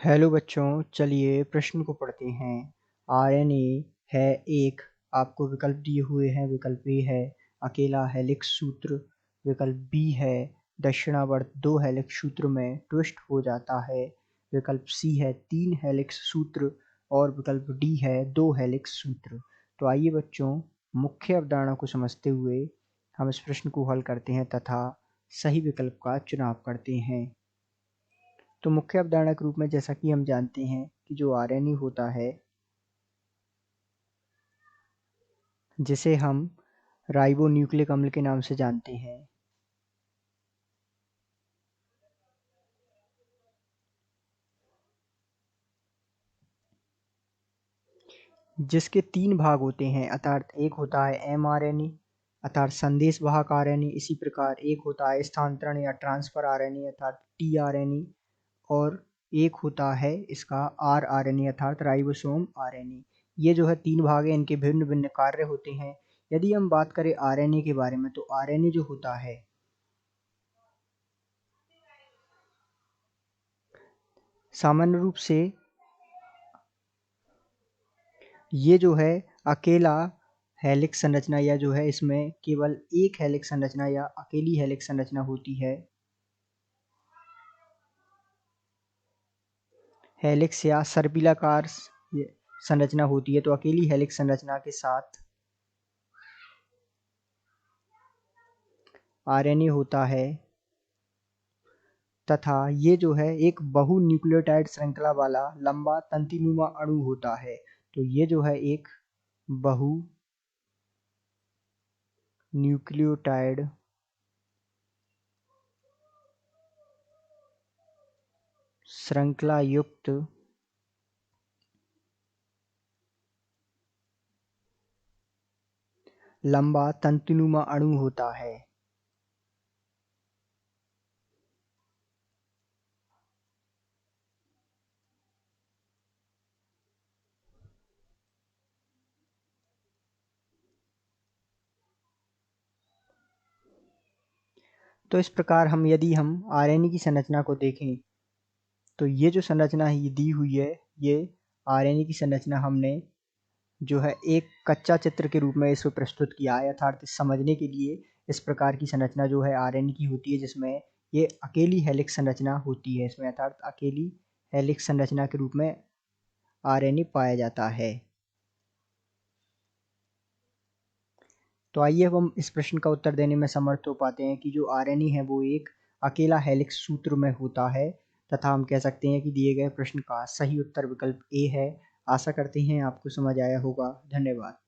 Hello बच्चों, चलिए प्रश्न को पढ़ते हैं। आरएनए है एक, आपको विकल्प दिए हुए हैं। विकल्प ए है अकेला हेलिक्स सूत्र, विकल्प बी है दक्षिणावर्त 2 हेलिक्स सूत्र में ट्विस्ट हो जाता है, विकल्प सी है 3 हेलिक्स सूत्र और विकल्प डी है 2 हेलिक्स सूत्र। तो आइए बच्चों, मुख्य अवधारणा को समझते हुए हम इस प्रश्न को हल करते हैं तथा सही विकल्प का चुनाव करते हैं। तो मुख्य अवधारणा के रूप में जैसा कि हम जानते हैं कि जो आरएनए होता है, जिसे हम राइबो न्यूक्लिक अम्ल के नाम से जानते हैं, जिसके 3 भाग होते हैं, अर्थात एक होता है एमआरएनए अर्थात संदेश वाहक आरएनए, इसी प्रकार एक होता है स्थानांतरण या ट्रांसफर आरएनए अर्थात टीआरएनए और एक होता है इसका आरआरएनए अर्थात राइबोसोम आरएनए। ये जो है 3 भाग हैं, इनके भिन्न भिन्न कार्य होते हैं। यदि हम बात करें आरएनए के बारे में, तो आरएनए जो होता है सामान्य रूप से ये जो है अकेला हेलिक्स संरचना, या जो है इसमें केवल एक हेलिक्स संरचना या अकेली हेलिक्स संरचना होती है। हेलिक्स या सर्पिलाकार संरचना होती है। तो अकेली हेलिक्स संरचना के साथ आरएनए होता है तथा ये जो है एक बहु न्यूक्लियोटाइड श्रृंखला वाला लंबा तंतुनुमा अणु होता है। तो ये जो है एक बहु न्यूक्लियोटाइड श्रृंखला युक्त लंबा तंतुनुमा अणु होता है। तो इस प्रकार यदि हम आरएनए की संरचना को देखें, तो ये जो संरचना है दी हुई है, ये आरएनए की संरचना हमने जो है एक कच्चा चित्र के रूप में इसको प्रस्तुत किया है। अर्थात समझने के लिए इस प्रकार की संरचना जो है आरएनए की होती है, जिसमें ये अकेली हेलिक्स संरचना होती है इसमें, अर्थात अकेली हेलिक्स संरचना के रूप में आरएनए पाया जाता है। तो आइए अब हम इस प्रश्न का उत्तर देने में समर्थ हो पाते हैं कि जो आरएनए है वो एक अकेला हेलिक्स सूत्र में होता है, तथा हम कह सकते हैं कि दिए गए प्रश्न का सही उत्तर विकल्प ए है। आशा करते हैं आपको समझ आया होगा। धन्यवाद।